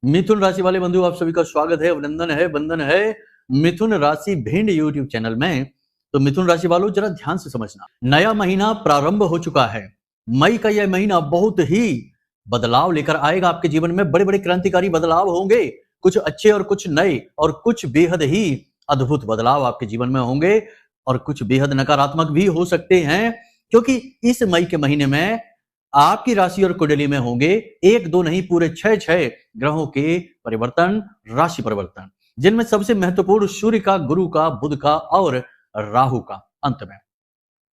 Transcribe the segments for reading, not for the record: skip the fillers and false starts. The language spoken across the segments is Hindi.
मिथुन राशि वाले बंधु आप सभी का स्वागत है, अभिनंदन है, वंदन है मिथुन राशि भिंड यूट्यूब चैनल में। तो मिथुन राशि वालों जरा ध्यान से समझना, नया महीना प्रारंभ हो चुका है। मई का यह महीना बहुत ही बदलाव लेकर आएगा आपके जीवन में। बड़े बड़े क्रांतिकारी बदलाव होंगे, कुछ अच्छे और कुछ नए, और कुछ बेहद ही अद्भुत बदलाव आपके जीवन में होंगे, और कुछ बेहद नकारात्मक भी हो सकते हैं, क्योंकि इस मई के महीने में आपकी राशि और कुंडली में होंगे एक दो नहीं पूरे छह ग्रहों के परिवर्तन, राशि परिवर्तन, जिनमें सबसे महत्वपूर्ण सूर्य का, गुरु का, बुध का और राहु का अंत में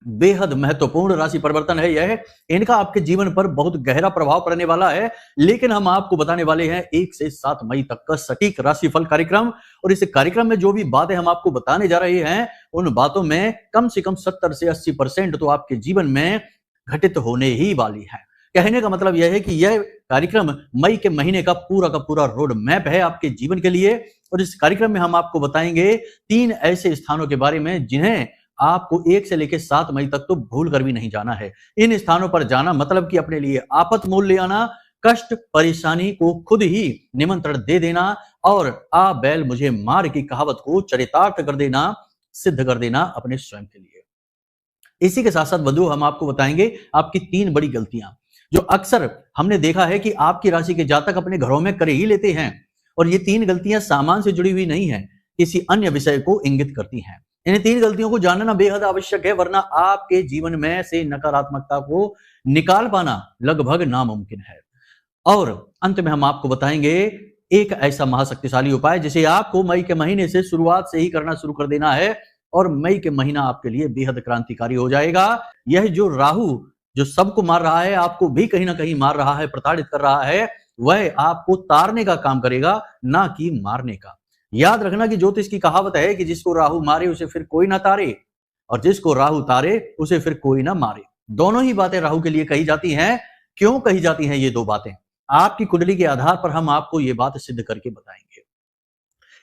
बेहद महत्वपूर्ण राशि परिवर्तन है यह। इनका आपके जीवन पर बहुत गहरा प्रभाव पड़ने वाला है, लेकिन हम आपको बताने वाले हैं 1 से 7 मई तक का सटीक राशिफल कार्यक्रम। और इस कार्यक्रम में जो भी बातें हम आपको बताने जा रहे हैं, उन बातों में कम से कम 70 से 80% तो आपके जीवन में घटित होने ही वाली है। कहने का मतलब यह है कि यह कार्यक्रम मई के महीने का पूरा रोड मैप है आपके जीवन के लिए। और इस कार्यक्रम में हम आपको बताएंगे 3 ऐसे स्थानों के बारे में जिन्हें आपको 1 से लेकर 7 मई तक तो भूल कर भी नहीं जाना है। इन स्थानों पर जाना मतलब कि अपने लिए आफत मोल ले आना, कष्ट परेशानी को खुद ही निमंत्रण दे देना, और आ बैल मुझे मार की कहावत को चरितार्थ कर देना, सिद्ध कर देना अपने स्वयं के लिए। इसी के साथ साथ बंधु हम आपको बताएंगे आपकी 3 बड़ी गलतियां, जो अक्सर हमने देखा है कि आपकी राशि के जातक अपने घरों में कर ही लेते हैं। और ये 3 गलतियां सामान से जुड़ी हुई नहीं है, किसी अन्य विषय को इंगित करती हैं। इन 3 गलतियों को जानना बेहद आवश्यक है, वरना आपके जीवन में से नकारात्मकता को निकाल पाना लगभग नामुमकिन है। और अंत में हम आपको बताएंगे एक ऐसा महाशक्तिशाली उपाय जिसे आपको मई के महीने से शुरुआत से ही करना शुरू कर देना है, और मई के महीना आपके लिए बेहद क्रांतिकारी हो जाएगा। यह जो राहु जो सबको मार रहा है, आपको भी कहीं ना कहीं मार रहा है, प्रताड़ित कर रहा है, वह आपको तारने का काम करेगा, ना कि मारने का। याद रखना कि ज्योतिष की कहावत है कि जिसको राहु मारे उसे फिर कोई ना तारे, और जिसको राहु तारे उसे फिर कोई ना मारे। दोनों ही बातें राहु के लिए कही जाती हैं। क्यों कही जाती हैं ये 2 बातें, आपकी कुंडली के आधार पर हम आपको ये बात सिद्ध करके बताएंगे।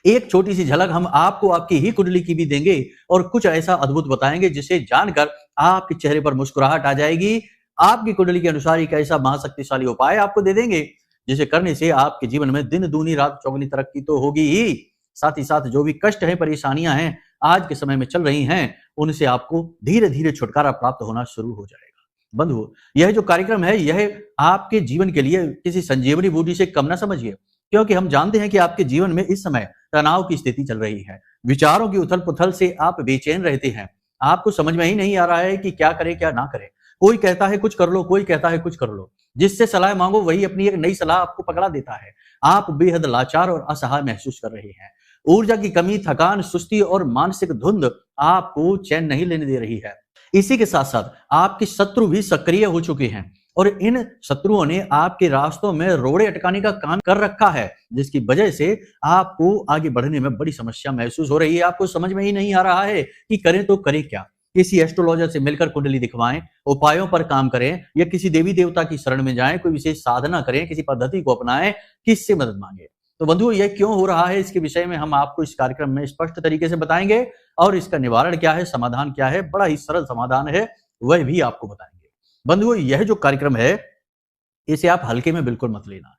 एक छोटी सी झलक हम आपको आपकी ही कुंडली की भी देंगे, और कुछ ऐसा अद्भुत बताएंगे जिसे जानकर आपके चेहरे पर मुस्कुराहट आ जाएगी। आपकी कुंडली के अनुसार एक ऐसा महाशक्तिशाली उपाय आपको दे देंगे जिसे करने से आपके जीवन में दिन दूनी रात चौगुनी तरक्की तो होगी ही, साथ ही साथ जो भी कष्ट है, परेशानियां हैं आज के समय में चल रही हैं, उनसे आपको धीरे धीरे छुटकारा प्राप्त होना शुरू हो जाएगा। बंधु, यह जो कार्यक्रम है यह आपके जीवन के लिए किसी संजीवनी बूटी से कम ना समझिए, क्योंकि हम जानते हैं कि आपके जीवन में इस समय तनाव की स्थिति चल रही है। विचारों की उथल पुथल से आप बेचैन रहते हैं, आपको समझ में ही नहीं आ रहा है कि क्या करें क्या ना करें। कोई कहता है कुछ कर लो, कोई कहता है कुछ कर लो, जिससे सलाह मांगो वही अपनी एक नई सलाह आपको पकड़ा देता है। आप बेहद लाचार और असहाय महसूस कर रहे हैं। ऊर्जा की कमी, थकान, सुस्ती और मानसिक धुंध आपको चैन नहीं लेने दे रही है। इसी के साथ साथ आपके शत्रु भी सक्रिय हो चुके हैं, और इन शत्रुओं ने आपके रास्तों में रोड़े अटकाने का काम कर रखा है, जिसकी वजह से आपको आगे बढ़ने में बड़ी समस्या महसूस हो रही है। आपको समझ में ही नहीं आ रहा है कि करें तो करें क्या। किसी एस्ट्रोलॉजर से मिलकर कुंडली दिखवाएं, उपायों पर काम करें, या किसी देवी देवता की शरण में जाएं, कोई विशेष साधना करें, किसी पद्धति को अपनाएं, किससे मदद मांगे। तो बंधुओं, यह क्यों हो रहा है, इसके विषय में हम आपको इस कार्यक्रम में स्पष्ट तरीके से बताएंगे, और इसका निवारण क्या है, समाधान क्या है, बड़ा ही सरल समाधान है, वह भी आपको बताएंगे। बंधुओं, यह जो कार्यक्रम है इसे आप हल्के में बिल्कुल मत लेना।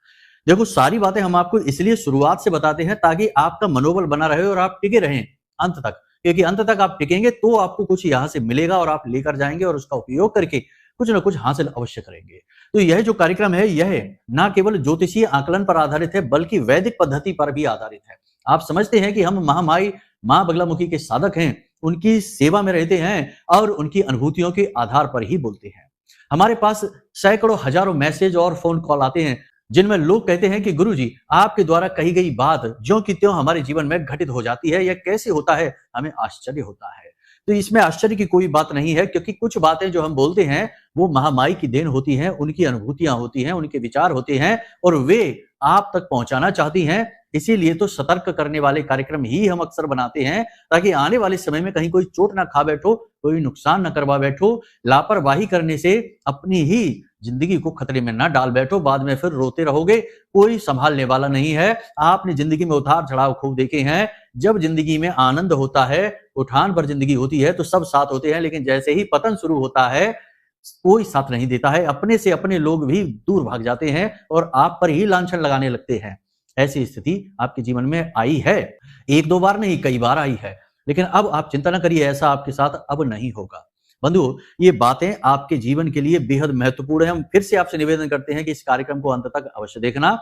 देखो, सारी बातें हम आपको इसलिए शुरुआत से बताते हैं ताकि आपका मनोबल बना रहे और आप टिके रहें अंत तक, क्योंकि अंत तक आप टिकेंगे तो आपको कुछ यहां से मिलेगा और आप लेकर जाएंगे, और उसका उपयोग करके कुछ ना कुछ हासिल अवश्य करेंगे। तो यह जो कार्यक्रम है यह ना केवल ज्योतिषीय आकलन पर आधारित है, बल्कि वैदिक पद्धति पर भी आधारित है। आप समझते हैं कि हम महामाई मां बगलामुखी के साधक हैं, उनकी सेवा में रहते हैं, और उनकी अनुभूतियों के आधार पर ही बोलते हैं। हमारे पास सैकड़ों हजारों मैसेज और फोन कॉल आते हैं, जिनमें लोग कहते हैं कि गुरुजी, आपके द्वारा कही गई बात ज्यों की त्यों हमारे जीवन में घटित हो जाती है, यह कैसे होता है, हमें आश्चर्य होता है। तो इसमें आश्चर्य की कोई बात नहीं है, क्योंकि कुछ बातें जो हम बोलते हैं वो महामाई की देन होती हैं, उनकी अनुभूतियां होती हैं, उनके विचार होते हैं, और वे आप तक पहुंचाना चाहती हैं। इसीलिए तो सतर्क करने वाले कार्यक्रम ही हम अक्सर बनाते हैं, ताकि आने वाले समय में कहीं कोई चोट ना खा बैठो, कोई नुकसान ना करवा बैठो, लापरवाही करने से अपनी ही जिंदगी को खतरे में ना डाल बैठो, बाद में फिर रोते रहोगे, कोई संभालने वाला नहीं है। आपने जिंदगी में उतार चढ़ाव खूब देखे हैं। जब जिंदगी में आनंद होता है, उठान पर जिंदगी होती है, तो सब साथ होते हैं, लेकिन जैसे ही पतन शुरू होता है कोई साथ नहीं देता है। अपने से अपने लोग भी दूर भाग जाते हैं और आप पर ही लांछन लगाने लगते हैं। ऐसी स्थिति आपके जीवन में आई है, एक दो बार नहीं, कई बार आई है, लेकिन अब आप चिंता न करिए, ऐसा आपके साथ अब नहीं होगा। बंधुओं, ये बातें आपके जीवन के लिए बेहद महत्वपूर्ण है। हम फिर से आपसे निवेदन करते हैं कि इस कार्यक्रम को अंत तक अवश्य देखना।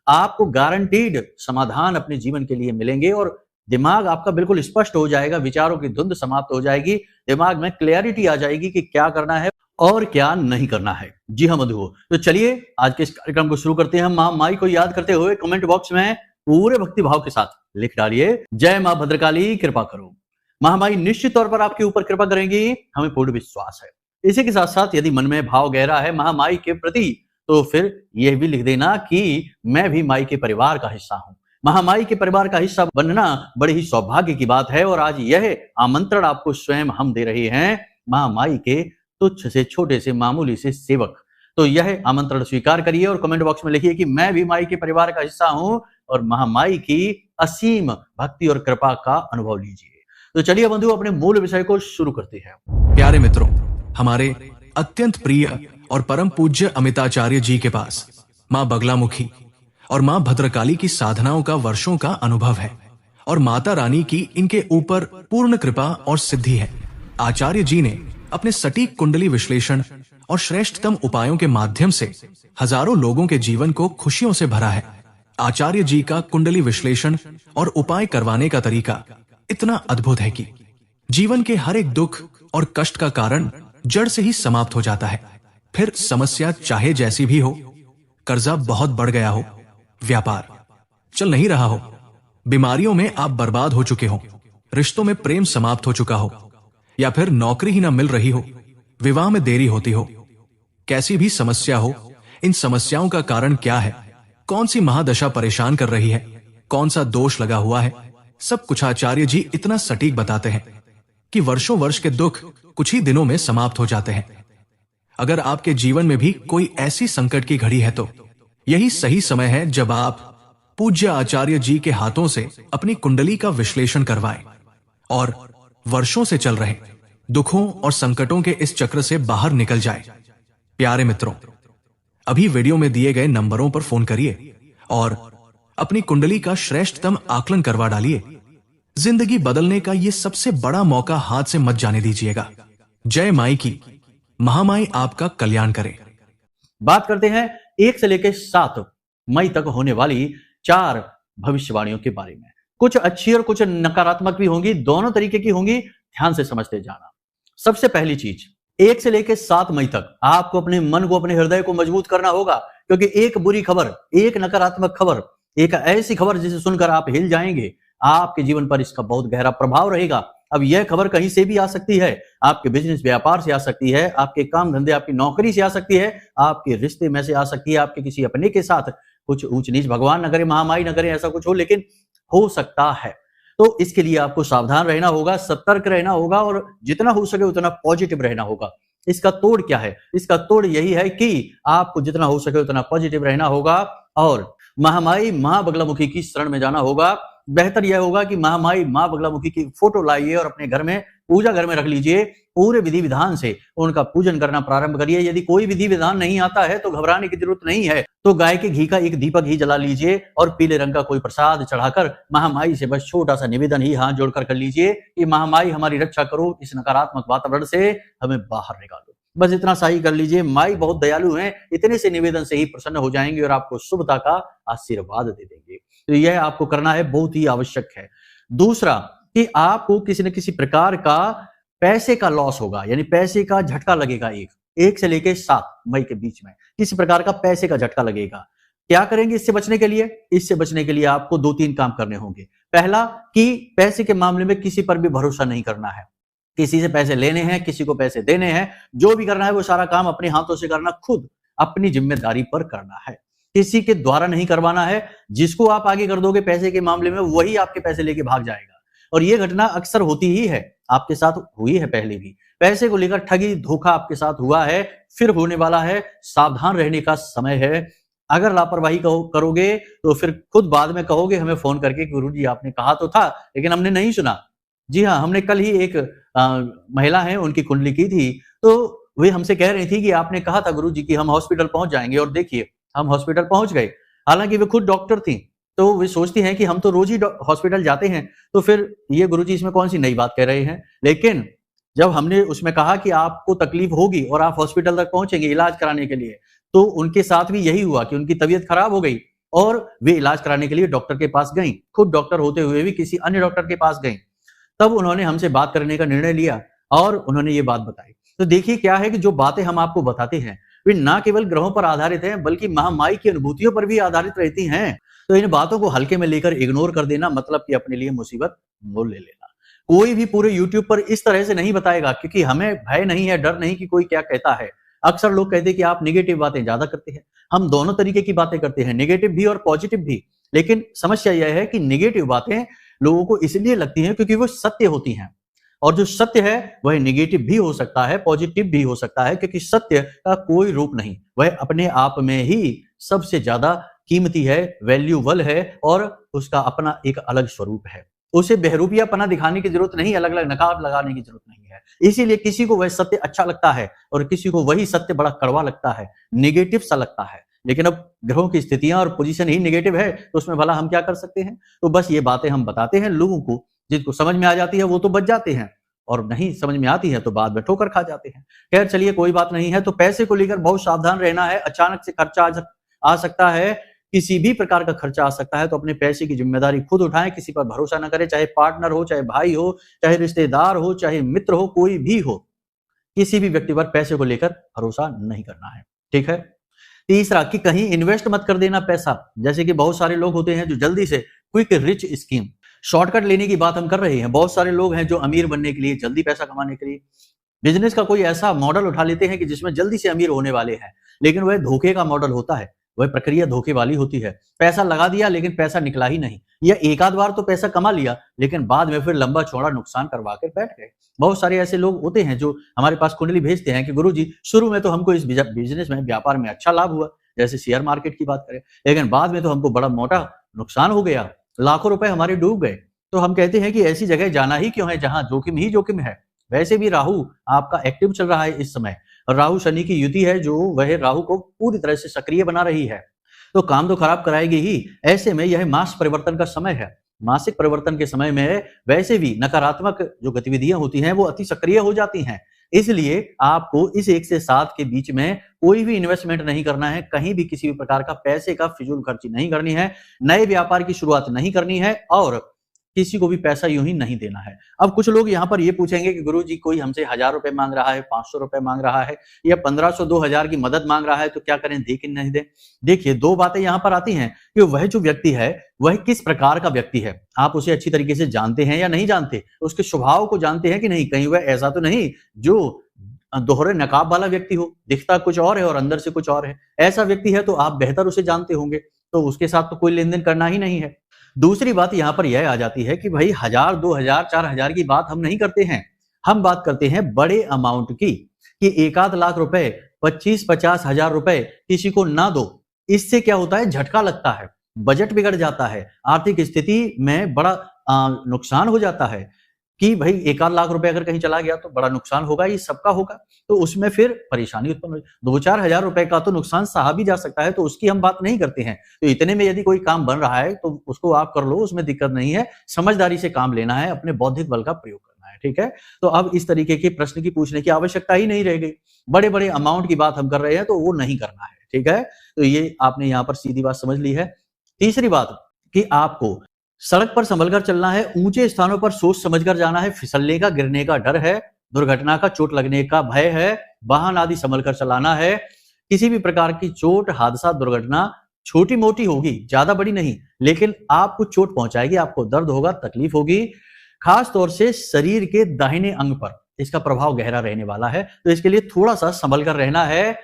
आपको गारंटीड समाधान अपने जीवन के लिए मिलेंगे और दिमाग आपका बिल्कुल स्पष्ट हो जाएगा, विचारों की धुंध समाप्त हो जाएगी, दिमाग में क्लैरिटी आ जाएगी कि क्या करना है और क्या नहीं करना है। जी हाँ बंधुओं, तो चलिए आज के इस कार्यक्रम को शुरू करते हैं। माँ माई को याद करते हुए कमेंट बॉक्स में पूरे भक्ति भाव के साथ लिख डालिए, जय माँ भद्रकाली कृपा करो। महामाई निश्चित तौर पर आपके ऊपर कृपा करेंगी, हमें पूर्ण विश्वास है। इसी के साथ साथ यदि मन में भाव गहरा है महामाई के प्रति, तो फिर यह भी लिख देना कि मैं भी माई के परिवार का हिस्सा हूं। महामाई के परिवार का हिस्सा बनना बड़ी ही सौभाग्य की बात है और आज यह आमंत्रण आपको स्वयं हम दे रहे हैं, महामाई के तुच्छ से छोटे से मामूली से सेवक। तो यह आमंत्रण स्वीकार करिए और कमेंट बॉक्स में लिखिए कि मैं भी माई के परिवार का हिस्सा हूं और महामाई की असीम भक्ति और कृपा का अनुभव लीजिए। तो चलिए बंधु अपने मूल विषय को शुरू करते हैं। प्यारे मित्रों, हमारे अत्यंत प्रिय और परम पूज्य अमिताचार्य जी के पास माँ बगलामुखी और माँ भद्रकाली की साधनाओं का वर्षों का अनुभव है और माता रानी की इनके ऊपर पूर्ण कृपा और सिद्धि है। आचार्य जी ने अपने सटीक कुंडली विश्लेषण और श्रेष्ठतम उपायों के माध्यम से हजारों लोगों के जीवन को खुशियों से भरा है। आचार्य जी का कुंडली विश्लेषण और उपाय करवाने का तरीका इतना अद्भुत है कि जीवन के हर एक दुख और कष्ट का कारण जड़ से ही समाप्त हो जाता है। फिर समस्या चाहे जैसी भी हो, कर्जा बहुत बढ़ गया हो, व्यापार चल नहीं रहा हो, बीमारियों में आप बर्बाद हो चुके हो, रिश्तों में प्रेम समाप्त हो चुका हो, या फिर नौकरी ही ना मिल रही हो, विवाह में देरी होती हो, कैसी भी समस्या हो, इन समस्याओं का कारण क्या है, कौन सी महादशा परेशान कर रही है, कौन सा दोष लगा हुआ है, सब कुछ आचार्य जी इतना सटीक बताते हैं कि वर्षों वर्ष के दुख कुछ ही दिनों में समाप्त हो जाते हैं। अगर आपके जीवन में भी कोई ऐसी संकट की घड़ी है तो यही सही समय है जब आप पूज्य आचार्य जी के हाथों से अपनी कुंडली का विश्लेषण करवाएं और वर्षों से चल रहे दुखों और संकटों के इस चक्र से बाहर निकल जाए। प्यारे मित्रों, अभी वीडियो में दिए गए नंबरों पर फोन करिए और अपनी कुंडली का श्रेष्ठतम आकलन करवा डालिए। जिंदगी बदलने का ये सबसे बड़ा मौका हाथ से मत जाने दीजिएगा। जय माई की, महामाई आपका कल्याण करे। बात करते हैं 1 से लेकर 7 मई तक होने वाली 4 भविष्यवाणियों के बारे में। कुछ अच्छी और कुछ नकारात्मक भी होंगी, दोनों तरीके की होंगी, ध्यान से समझते जाना। सबसे पहली चीज, 1 से लेकर 7 मई तक आपको अपने मन को, अपने हृदय को मजबूत करना होगा, क्योंकि एक बुरी खबर, एक नकारात्मक खबर, एक ऐसी खबर जिसे सुनकर आप हिल जाएंगे, आपके जीवन पर इसका बहुत गहरा प्रभाव रहेगा। अब यह खबर कहीं से भी आ सकती है, आपके बिजनेस व्यापार से आ सकती है, आपके काम धंधे, आपकी नौकरी से आ सकती है, आपके रिश्ते में से आ सकती है, आपके किसी अपने के साथ कुछ ऊंच नीच, भगवान न करे, महामाई न करे ऐसा कुछ हो, लेकिन हो सकता है। तो इसके लिए आपको सावधान रहना होगा, सतर्क रहना होगा और जितना हो सके उतना पॉजिटिव रहना होगा। इसका तोड़ क्या है? इसका तोड़ यही है कि आपको जितना हो सके उतना पॉजिटिव रहना होगा और महामाई माँ बगलामुखी की शरण में जाना होगा। बेहतर यह होगा कि महामाई माँ बगलामुखी की फोटो लाइए और अपने घर में, पूजा घर में रख लीजिए। पूरे विधि विधान से उनका पूजन करना प्रारंभ करिए। यदि कोई विधि विधान नहीं आता है तो घबराने की जरूरत नहीं है, तो गाय के घी का एक दीपक ही जला लीजिए और पीले रंग का कोई प्रसाद चढ़ाकर महामाई से बस छोटा सा निवेदन ही हाथ जोड़कर कर लीजिए कि महामाई हमारी रक्षा करो, इस नकारात्मक वातावरण से हमें बाहर निकालो। बस इतना सा ही कर लीजिए। माई बहुत दयालु हैं, इतने से निवेदन से ही प्रसन्न हो जाएंगे और आपको शुभता का आशीर्वाद दे देंगे। तो यह आपको करना है, बहुत ही आवश्यक है। दूसरा कि आपको किसी न किसी प्रकार का पैसे का लॉस होगा, यानी पैसे का झटका लगेगा। 1 से लेकर 7 मई के बीच में किसी प्रकार का पैसे का झटका लगेगा। क्या करेंगे इससे बचने के लिए? इससे बचने के लिए आपको 2-3 काम करने होंगे। पहला कि पैसे के मामले में किसी पर भी भरोसा नहीं करना है। किसी से पैसे लेने हैं, किसी को पैसे देने हैं, जो भी करना है वो सारा काम अपने हाथों से करना, खुद अपनी जिम्मेदारी पर करना है, किसी के द्वारा नहीं करवाना है। जिसको आप आगे कर दोगे पैसे के मामले में, वही आपके पैसे लेके भाग जाएगा। और ये घटना अक्सर होती ही है, आपके साथ हुई है पहले भी। पैसे को लेकर ठगी धोखा आपके साथ हुआ है, फिर होने वाला है। सावधान रहने का समय है। अगर लापरवाही करोगे तो फिर खुद बाद में कहोगे हमें फोन करके, गुरुजी आपने कहा तो था लेकिन हमने नहीं सुना। जी हाँ, हमने कल ही एक महिला है, उनकी कुंडली की थी, तो वे हमसे कह रही थी कि आपने कहा था गुरुजी कि हम हॉस्पिटल पहुंच जाएंगे, और देखिए हम हॉस्पिटल पहुंच गए। हालांकि वे खुद डॉक्टर थी, तो वे सोचती हैं कि हम तो रोज ही हॉस्पिटल जाते हैं, तो फिर ये गुरुजी इसमें कौन सी नई बात कह रहे हैं। लेकिन जब हमने उसमें कहा कि आपको तकलीफ होगी और आप हॉस्पिटल तक पहुंचेंगे इलाज कराने के लिए, तो उनके साथ भी यही हुआ कि उनकी तबीयत खराब हो गई और वे इलाज कराने के लिए डॉक्टर के पास गईं। खुद डॉक्टर होते हुए भी किसी अन्य डॉक्टर के पास गईं। तब उन्होंने हमसे बात करने का निर्णय लिया और उन्होंने ये बात बताई। तो देखिए क्या है कि जो बातें हम आपको बताते हैं वे ना केवल ग्रहों पर आधारित हैं बल्कि महामाई की अनुभूतियों पर भी आधारित रहती हैं। तो इन बातों को हल्के में लेकर इग्नोर कर देना मतलब कि अपने लिए मुसीबत मोल ले लेना। कोई भी पूरे यूट्यूब पर इस तरह से नहीं बताएगा, क्योंकि हमें भय नहीं है, डर नहीं कि कोई क्या कहता है। अक्सर लोग कहते हैं कि आप नेगेटिव बातें ज्यादा करते हैं। हम दोनों तरीके की बातें करते हैं, नेगेटिव भी और पॉजिटिव भी। लेकिन समस्या यह है कि नेगेटिव बातें लोगों को इसलिए लगती हैं क्योंकि वो सत्य होती हैं, और जो सत्य है वह नेगेटिव भी हो सकता है, पॉजिटिव भी हो सकता है, क्योंकि सत्य का कोई रूप नहीं, वह अपने आप में ही सबसे ज्यादा कीमती है, वैल्यूबल है और उसका अपना एक अलग स्वरूप है। उसे बहरूपियापना दिखाने की जरूरत नहीं, अलग अलग नकाब लगाने की जरूरत नहीं है। इसीलिए किसी को वह सत्य अच्छा लगता है और किसी को वही सत्य बड़ा कड़वा लगता है, नेगेटिव सा लगता है। लेकिन अब ग्रहों की स्थितियां और पोजीशन ही नेगेटिव है, तो उसमें भला हम क्या कर सकते हैं। तो बस ये बातें हम बताते हैं लोगों को, जिनको समझ में आ जाती है वो तो बच जाते हैं, और नहीं समझ में आती है तो बाद में ठोकर खा जाते हैं। खैर चलिए कोई बात नहीं है। तो पैसे को लेकर बहुत सावधान रहना है। अचानक से खर्चा आ सकता है, किसी भी प्रकार का खर्चा आ सकता है, तो अपने पैसे की जिम्मेदारी खुद उठाएं, किसी पर भरोसा न करें, चाहे पार्टनर हो, चाहे भाई हो, चाहे रिश्तेदार हो, चाहे मित्र हो, कोई भी हो, किसी भी व्यक्ति पर पैसे को लेकर भरोसा नहीं करना है। ठीक है। तीसरा कि कहीं इन्वेस्ट मत कर देना पैसा। जैसे कि बहुत सारे लोग होते हैं जो जल्दी से क्विक रिच स्कीम, शॉर्टकट लेने की बात हम कर रहे हैं। बहुत सारे लोग हैं जो अमीर बनने के लिए, जल्दी पैसा कमाने के लिए बिजनेस का कोई ऐसा मॉडल उठा लेते हैं कि जिसमें जल्दी से अमीर होने वाले हैं, लेकिन वह धोखे का मॉडल होता है, वह प्रक्रिया धोखे वाली होती है। पैसा लगा दिया लेकिन पैसा निकला ही नहीं, या एक आध बार तो पैसा कमा लिया लेकिन बाद में फिर लंबा चौड़ा नुकसान करवा कर बैठ गए। बहुत सारे ऐसे लोग होते हैं जो हमारे पास कुंडली भेजते हैं कि गुरुजी शुरू में तो हमको इस बिजनेस में, व्यापार में अच्छा लाभ हुआ, जैसे शेयर मार्केट की बात करें, लेकिन बाद में तो हमको बड़ा मोटा नुकसान हो गया, लाखों रुपए हमारे डूब गए। तो हम कहते हैं कि ऐसी जगह जाना ही क्यों है जहां जोखिम ही जोखिम है। वैसे भी राहु आपका एक्टिव चल रहा है इस समय, और राहु शनि की युति है जो वह राहु को पूरी तरह से सक्रिय बना रही है, तो काम तो खराब कराएगी ही। ऐसे में यह मास परिवर्तन का समय है। मासिक परिवर्तन के समय में वैसे भी नकारात्मक जो गतिविधियां होती हैं वो अति सक्रिय हो जाती हैं। इसलिए आपको इस 1 से 7 के बीच में कोई भी इन्वेस्टमेंट नहीं करना है, कहीं भी किसी भी प्रकार का पैसे का फिजूल खर्ची नहीं करनी है, नए व्यापार की शुरुआत नहीं करनी है, और किसी को भी पैसा यूं ही नहीं देना है। अब कुछ लोग यहाँ पर ये पूछेंगे कि गुरुजी कोई हमसे 1000 रुपए मांग रहा है, 500 रुपए मांग रहा है, या 1500 2000 की मदद मांग रहा है, तो क्या करें, दे कि नहीं दे। देखिए दो बातें यहाँ पर आती हैं कि वह जो व्यक्ति है वह किस प्रकार का व्यक्ति है, आप उसे अच्छी तरीके से जानते हैं या नहीं जानते, उसके स्वभाव को जानते हैं कि नहीं, कहीं वह ऐसा तो नहीं जो दोहरे नकाब वाला व्यक्ति हो, दिखता कुछ और है और अंदर से कुछ और है। ऐसा व्यक्ति है तो आप बेहतर उसे जानते होंगे, तो उसके साथ तो कोई लेन देन करना ही नहीं है। दूसरी बात यहाँ पर यह आ जाती है कि भाई 1000 2000 4000 की बात हम नहीं करते हैं, हम बात करते हैं बड़े अमाउंट की, कि 1 लाख रुपए, 25-50 हजार रुपए किसी को ना दो। इससे क्या होता है, झटका लगता है, बजट बिगड़ जाता है, आर्थिक स्थिति में बड़ा नुकसान हो जाता है कि भाई 1 लाख रुपए अगर कहीं चला गया तो बड़ा नुकसान होगा, ये सबका होगा, तो उसमें फिर परेशानी उत्पन्न हो। 2-4 हजार रुपए का तो नुकसान सहा भी जा सकता है, तो उसकी हम बात नहीं करते हैं। तो इतने में यदि कोई काम बन रहा है तो उसको आप कर लो, उसमें दिक्कत नहीं है। समझदारी से काम लेना है, अपने बौद्धिक बल का प्रयोग करना है। ठीक है। तो अब इस तरीके के प्रश्न की पूछने की आवश्यकता ही नहीं रह गई। बड़े बड़े अमाउंट की बात हम कर रहे हैं तो वो नहीं करना है। ठीक है। तो ये आपने यहाँ पर सीधी बात समझ ली है। तीसरी बात कि आपको सड़क पर संभल कर चलना है, ऊंचे स्थानों पर सोच समझकर जाना है, फिसलने का, गिरने का डर है, दुर्घटना का, चोट लगने का भय है, वाहन आदि संभल कर चलाना है। किसी भी प्रकार की चोट, हादसा, दुर्घटना छोटी मोटी होगी, ज्यादा बड़ी नहीं, लेकिन आपको चोट पहुंचाएगी, आपको दर्द होगा, तकलीफ होगी, खास तौर से शरीर के दाहिने अंग पर इसका प्रभाव गहरा रहने वाला है। तो इसके लिए थोड़ा सा संभल कर रहना है,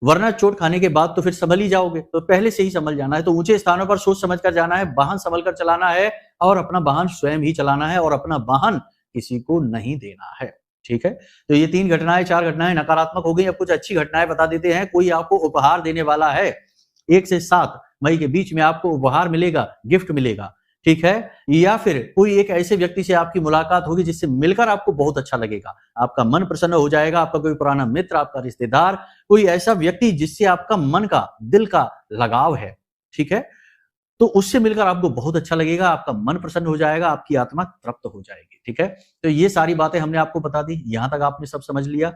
वरना चोट खाने के बाद तो फिर संभल ही जाओगे, तो पहले से ही संभल जाना है। तो ऊंचे स्थानों पर सोच समझ कर जाना है, वाहन संभल कर चलाना है, और अपना वाहन स्वयं ही चलाना है, और अपना वाहन किसी को नहीं देना है। ठीक है। तो ये 3 घटनाएं, 4 घटनाएं नकारात्मक हो गई। अब कुछ अच्छी घटनाएं बता देते हैं। कोई आपको उपहार देने वाला है, 1 से 7 मई के बीच में आपको उपहार मिलेगा, गिफ्ट मिलेगा। ठीक है। या फिर कोई एक ऐसे व्यक्ति से आपकी मुलाकात होगी जिससे मिलकर आपको बहुत अच्छा लगेगा, आपका मन प्रसन्न हो जाएगा, आपका कोई पुराना मित्र, आपका रिश्तेदार, कोई ऐसा व्यक्ति जिससे आपका मन का, दिल का लगाव है। ठीक है। तो उससे मिलकर आपको बहुत अच्छा लगेगा, आपका मन प्रसन्न हो जाएगा, आपकी आत्मा तृप्त हो जाएगी। ठीक है, तो ये सारी बातें हमने आपको बता दी, यहां तक आपने सब समझ लिया।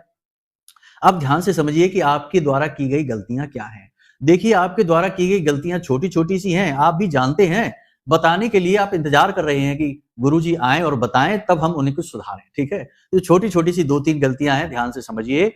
अब ध्यान से समझिए कि आपके द्वारा की गई गलतियां क्या हैं। देखिए, आपके द्वारा की गई गलतियां छोटी छोटी सी हैं, आप भी जानते हैं, बताने के लिए आप इंतजार कर रहे हैं कि गुरुजी आएं और बताएं, तब हम उन्हें कुछ सुधारें। ठीक है, तो छोटी छोटी सी 2-3 गलतियां हैं, ध्यान से समझिए।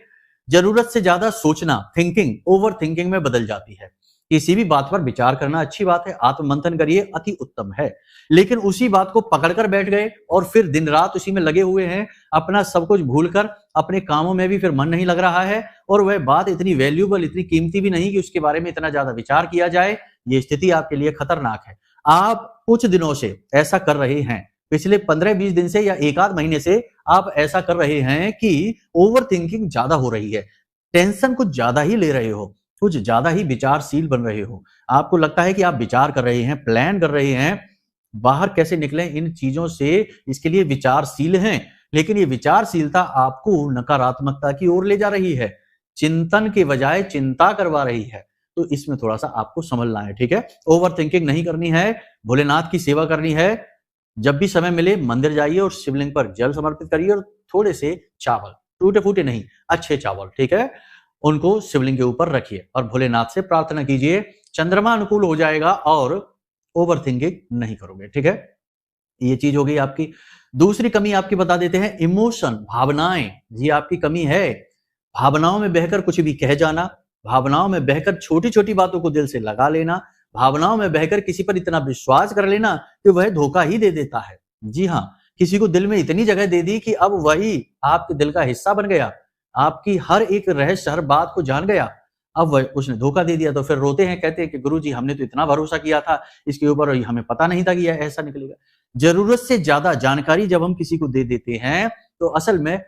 जरूरत से ज्यादा सोचना, थिंकिंग ओवर थिंकिंग में बदल जाती है। किसी भी बात पर विचार करना अच्छी बात है, आत्ममंथन करिए, अति उत्तम है, लेकिन उसी बात को पकड़कर बैठ गए और फिर दिन रात उसी में लगे हुए हैं, अपना सब कुछ भूलकर अपने कामों में भी फिर मन नहीं लग रहा है, और वह बात इतनी वैल्यूबल, इतनी कीमती भी नहीं कि उसके बारे में इतना ज्यादा विचार किया जाए। ये स्थिति आपके लिए खतरनाक है। आप कुछ दिनों से ऐसा कर रहे हैं, पिछले 15-20 दिन से या 1 आध महीने से आप ऐसा कर रहे हैं कि ओवर थिंकिंग ज्यादा हो रही है, टेंशन कुछ ज्यादा ही ले रहे हो, कुछ ज्यादा ही विचारशील बन रहे हो। आपको लगता है कि आप विचार कर रहे हैं, प्लान कर रहे हैं, बाहर कैसे निकलें इन चीजों से, इसके लिए विचारशील हैं, लेकिन ये विचारशीलता आपको नकारात्मकता की ओर ले जा रही है, चिंतन के बजाय चिंता करवा रही है। तो इसमें थोड़ा सा आपको समझना है। ठीक है, ओवर थिंकिंग नहीं करनी है, भोलेनाथ की सेवा करनी है। जब भी समय मिले मंदिर जाइए और शिवलिंग पर जल समर्पित करिए, और थोड़े से चावल, टूटे फूटे नहीं, अच्छे चावल, ठीक है, उनको शिवलिंग के ऊपर रखिए और भोलेनाथ से प्रार्थना कीजिए, चंद्रमा अनुकूल हो जाएगा और ओवर थिंकिंग नहीं करोगे। ठीक है, ये चीज हो गई आपकी। दूसरी कमी आपकी बता देते हैं, इमोशन, भावनाएं। ये आपकी कमी है, भावनाओं में बहकर कुछ भी कह जाना, भावनाओं में बहकर छोटी छोटी बातों को दिल से लगा लेना, भावनाओं में बहकर किसी पर इतना विश्वास कर लेना कि वह धोखा ही दे देता है। जी हाँ, किसी को दिल में इतनी जगह दे दी कि अब वही आपके दिल का हिस्सा बन गया, आपकी हर एक रहस्य, हर बात को जान गया, अब वह उसने धोखा दे दिया। तो फिर रोते हैं, कहते हैं कि गुरुजी हमने तो इतना भरोसा किया था इसके ऊपर, हमें पता नहीं था कि यह ऐसा निकलेगा। जरूरत से ज्यादा जानकारी जब हम किसी को दे देते हैं तो असल में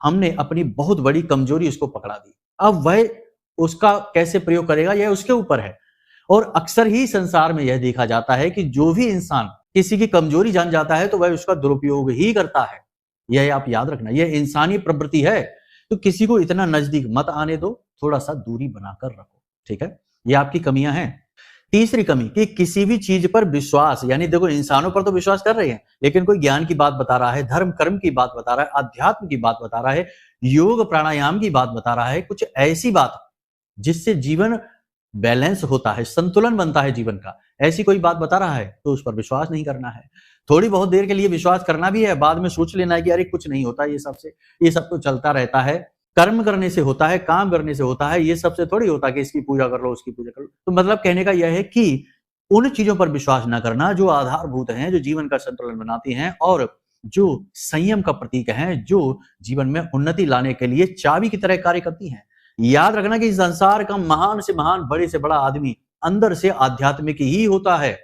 हमने अपनी बहुत बड़ी कमजोरी उसको पकड़ा दी। अब वह उसका कैसे प्रयोग करेगा यह उसके ऊपर है। और अक्सर ही संसार में यह देखा जाता है कि जो भी इंसान किसी की कमजोरी जान जाता है तो वह उसका दुरुपयोग ही करता है। यह आप याद रखना, यह इंसानी प्रवृत्ति है। तो किसी को इतना नजदीक मत आने दो, थोड़ा सा दूरी बनाकर रखो। ठीक है, ये आपकी कमियां हैं। तीसरी कमी कि किसी भी चीज पर विश्वास, यानी देखो इंसानों पर तो विश्वास कर रहे हैं, लेकिन कोई ज्ञान की बात बता रहा है, धर्म कर्म की बात बता रहा है, अध्यात्म की बात बता रहा है, योग प्राणायाम की बात बता रहा है, कुछ ऐसी बात जिससे जीवन बैलेंस होता है, संतुलन बनता है जीवन का, ऐसी कोई बात बता रहा है तो उस पर विश्वास नहीं करना है। थोड़ी बहुत देर के लिए विश्वास करना भी है, बाद में सोच लेना है कि अरे कुछ नहीं होता, ये सब तो चलता रहता है, कर्म करने से होता है, काम करने से होता है, ये सबसे थोड़ी होता कि इसकी पूजा कर लो, उसकी पूजा कर लो। तो मतलब कहने का यह है कि उन चीजों पर विश्वास न करना जो आधारभूत हैं, जो जीवन का संतुलन बनाती हैं और जो संयम का प्रतीक हैं, जो जीवन में उन्नति लाने के लिए चाबी की तरह कार्य करती हैं। याद रखना कि संसार का महान से महान, बड़े से बड़ा आदमी अंदर से आध्यात्मिक ही होता है।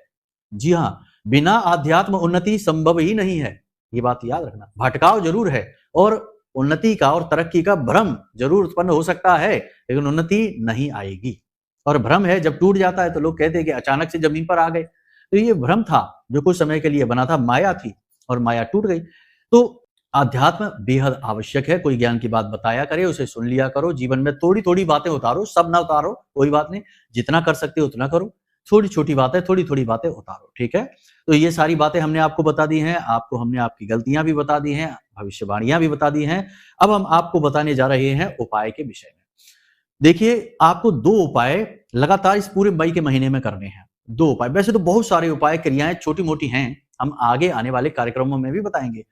जी हाँ, बिना आध्यात्म उन्नति संभव ही नहीं है, ये बात याद रखना। भटकाव जरूर है और उन्नति का और तरक्की का भ्रम जरूर उत्पन्न हो सकता है, लेकिन उन्नति नहीं आएगी। और भ्रम है, जब टूट जाता है तो लोग कहते हैं कि अचानक से जमीन पर आ गए, तो ये भ्रम था जो कुछ समय के लिए बना था, माया थी और माया टूट गई। तो अध्यात्म बेहद आवश्यक है। कोई ज्ञान की बात बताया करे, उसे सुन लिया करो, जीवन में थोड़ी थोड़ी बातें उतारो, सब ना उतारो, कोई बात नहीं, जितना कर सकते हो उतना करो, छोटी छोटी बातें, थोड़ी थोड़ी बातें उतारो। ठीक है, तो ये सारी बातें हमने आपको बता दी हैं, आपको हमने आपकी गलतियां भी बता दी हैं, भविष्यवाणियां भी बता दी हैं। अब हम आपको बताने जा रहे हैं उपाय के विषय में। देखिए, आपको 2 उपाय लगातार इस पूरे मई के महीने में करने हैं। 2 उपाय, वैसे तो बहुत सारे उपाय, क्रियाएं छोटी मोटी हैं, हम आगे आने वाले कार्यक्रमों में भी बताएंगे,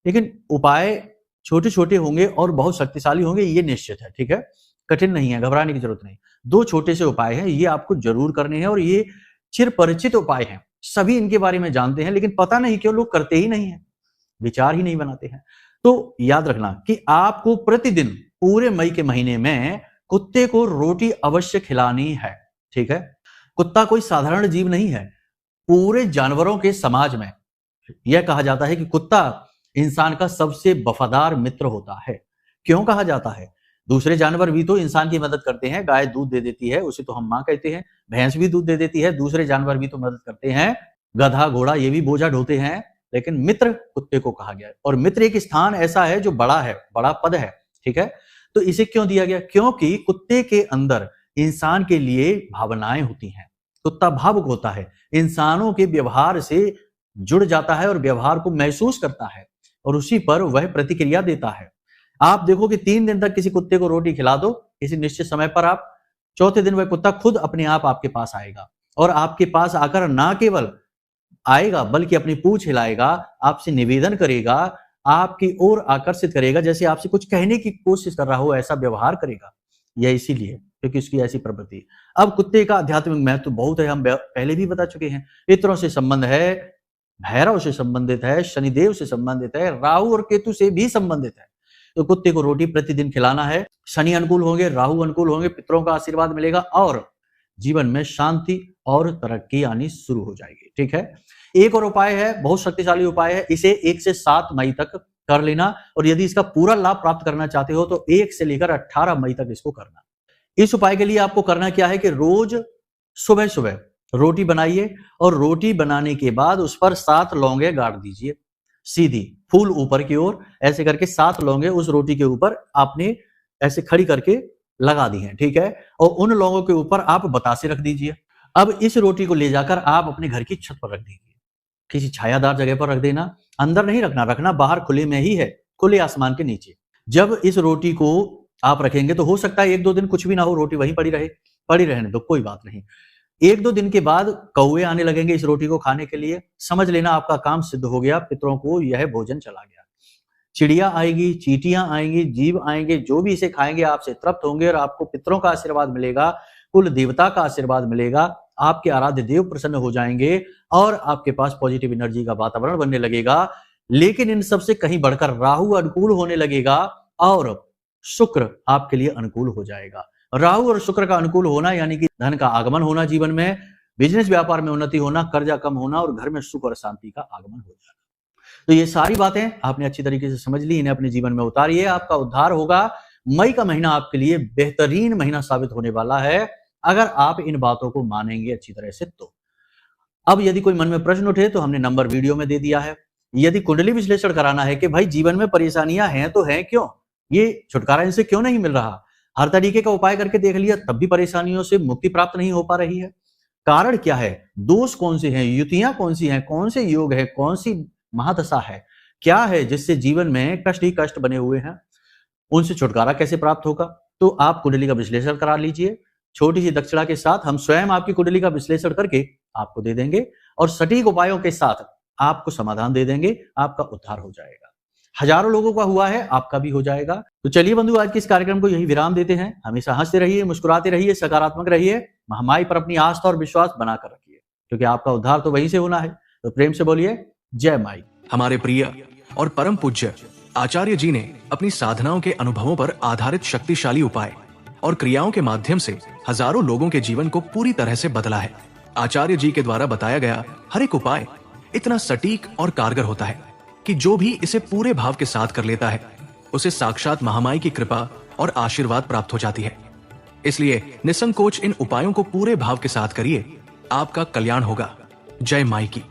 लेकिन उपाय छोटे छोटे होंगे और बहुत शक्तिशाली होंगे, ये निश्चित है। ठीक है, कठिन नहीं है, घबराने की जरूरत नहीं। 2 छोटे से उपाय हैं, ये आपको जरूर करने हैं और ये चिरपरिचित उपाय हैं, सभी इनके बारे में जानते हैं, लेकिन पता नहीं क्यों लोग करते ही नहीं है, विचार ही नहीं बनाते हैं। तो याद रखना कि आपको प्रतिदिन पूरे मई के महीने में कुत्ते को रोटी अवश्य खिलानी है। ठीक है, कुत्ता कोई साधारण जीव नहीं है। पूरे जानवरों के समाज में यह कहा जाता है कि कुत्ता इंसान का सबसे वफादार मित्र होता है। क्यों कहा जाता है? दूसरे जानवर भी तो इंसान की मदद करते हैं, गाय दूध दे देती है, उसे तो हम मां कहते हैं, भैंस भी दूध दे देती है, दूसरे जानवर भी तो मदद करते हैं, गधा घोड़ा ये भी बोझा ढोते हैं, लेकिन मित्र कुत्ते को कहा गया है। और मित्र एक स्थान ऐसा है जो बड़ा है, बड़ा पद है। ठीक है, तो इसे क्यों दिया गया? क्योंकि कुत्ते के अंदर इंसान के लिए भावनाएं होती हैं, कुत्ता भावुक होता है, इंसानों के व्यवहार से जुड़ जाता है और व्यवहार को महसूस करता है और उसी पर वह प्रतिक्रिया देता है। आप देखो कि 3 दिन तक किसी कुत्ते को रोटी खिला दो किसी निश्चित समय पर, आप चौथे दिन वह कुत्ता खुद अपने आप आपके पास आएगा और आपके पास आकर ना केवल आएगा बल्कि अपनी पूंछ हिलाएगा, आपसे निवेदन करेगा, आपकी ओर आकर्षित करेगा, जैसे आपसे कुछ कहने की कोशिश कर रहा हो ऐसा व्यवहार करेगा। यह इसीलिए क्योंकि उसकी ऐसी प्रवृत्ति। अब कुत्ते का आध्यात्मिक महत्व बहुत है, हम पहले भी बता चुके हैं। पितरों से संबंध है, भैरव से संबंधित है, शनिदेव से संबंधित है, राहु और केतु से भी संबंधित है। तो कुत्ते को रोटी प्रतिदिन खिलाना है। शनि अनुकूल होंगे, राहु अनुकूल होंगे, पितरों का आशीर्वाद मिलेगा और जीवन में शांति और तरक्की आनी शुरू हो जाएगी। ठीक है, एक और उपाय है, बहुत शक्तिशाली उपाय है, इसे 1 से 7 मई तक कर लेना और यदि इसका पूरा लाभ प्राप्त करना चाहते हो तो 1 से लेकर 18 मई तक इसको करना। इस उपाय के लिए आपको करना क्या है कि रोज सुबह सुबह रोटी बनाइए और रोटी बनाने के बाद उस पर 7 लौंगे गाड़ दीजिए, सीधी फूल ऊपर की ओर, ऐसे करके 7 लौंगे उस रोटी के ऊपर आपने ऐसे खड़ी करके लगा दी हैं। ठीक है, और उन लौंगों के ऊपर आप बतासे रख दीजिए। अब इस रोटी को ले जाकर आप अपने घर की छत पर रख दीजिए, किसी छायादार जगह पर रख देना, अंदर नहीं रखना, रखना बाहर खुले में ही है, खुले आसमान के नीचे। जब इस रोटी को आप रखेंगे तो हो सकता है 1-2 दिन कुछ भी ना हो, रोटी वहीं पड़ी रहे, पड़ी रहने दो, कोई बात नहीं। 1-2 दिन के बाद कौवे आने लगेंगे इस रोटी को खाने के लिए, समझ लेना आपका काम सिद्ध हो गया, पितरों को यह भोजन चला गया। चिड़िया आएगी, चींटियां आएंगी, जीव आएंगे, जो भी इसे खाएंगे आपसे तृप्त होंगे और आपको पितरों का आशीर्वाद मिलेगा, कुल देवता का आशीर्वाद मिलेगा, आपके आराध्य देव प्रसन्न हो जाएंगे और आपके पास पॉजिटिव एनर्जी का वातावरण बनने लगेगा। लेकिन इन सबसे कहीं बढ़कर राहु अनुकूल होने लगेगा और शुक्र आपके लिए अनुकूल हो जाएगा। राहु और शुक्र का अनुकूल होना यानी कि धन का आगमन होना, जीवन में बिजनेस व्यापार में उन्नति होना, कर्जा कम होना और घर में सुख और शांति का आगमन हो जाना। तो ये सारी बातें आपने अच्छी तरीके से समझ ली, इन्हें अपने जीवन में उतारिए, आपका उद्धार होगा। मई का महीना आपके लिए बेहतरीन महीना साबित होने वाला है अगर आप इन बातों को मानेंगे अच्छी तरह से तो। अब यदि कोई मन में प्रश्न उठे तो हमने नंबर वीडियो में दे दिया है। यदि कुंडली विश्लेषण कराना है कि भाई जीवन में परेशानियां हैं तो हैं क्यों, ये छुटकारा इनसे क्यों नहीं मिल रहा, हर तरीके का उपाय करके देख लिया तब भी परेशानियों से मुक्ति प्राप्त नहीं हो पा रही है, कारण क्या है, दोष कौन से हैं, युतियां कौन सी हैं, कौन से योग है, कौन सी महादशा है, क्या है जिससे जीवन में कष्ट ही कष्ट बने हुए हैं, उनसे छुटकारा कैसे प्राप्त होगा, तो आप कुंडली का विश्लेषण करा लीजिए। छोटी सी दक्षिणा के साथ हम स्वयं आपकी कुंडली का विश्लेषण करके आपको दे देंगे और सटीक उपायों के साथ आपको समाधान दे देंगे, आपका उद्धार हो जाएगा। हजारों लोगों का हुआ है, आपका भी हो जाएगा। तो चलिए बंधु, आज के इस कार्यक्रम को यही विराम देते हैं। हमेशा हंसते रहिए, मुस्कुराते रहिए, सकारात्मक रहिए, महामाई पर अपनी आस्था और विश्वास बनाकर रखिए, क्योंकि आपका उद्धार तो वहीं से होना है। तो प्रेम से बोलिए जय माई। हमारे प्रिय और परम पूज्य आचार्य जी ने अपनी साधनाओं के अनुभवों पर आधारित शक्तिशाली उपाय और क्रियाओं के माध्यम से हजारों लोगों के जीवन को पूरी तरह से बदला है। आचार्य जी के द्वारा बताया गया हर एक उपाय इतना सटीक और कारगर होता है कि जो भी इसे पूरे भाव के साथ कर लेता है उसे साक्षात महामाई की कृपा और आशीर्वाद प्राप्त हो जाती है। इसलिए निसंकोच इन उपायों को पूरे भाव के साथ करिए, आपका कल्याण होगा। जय माई की।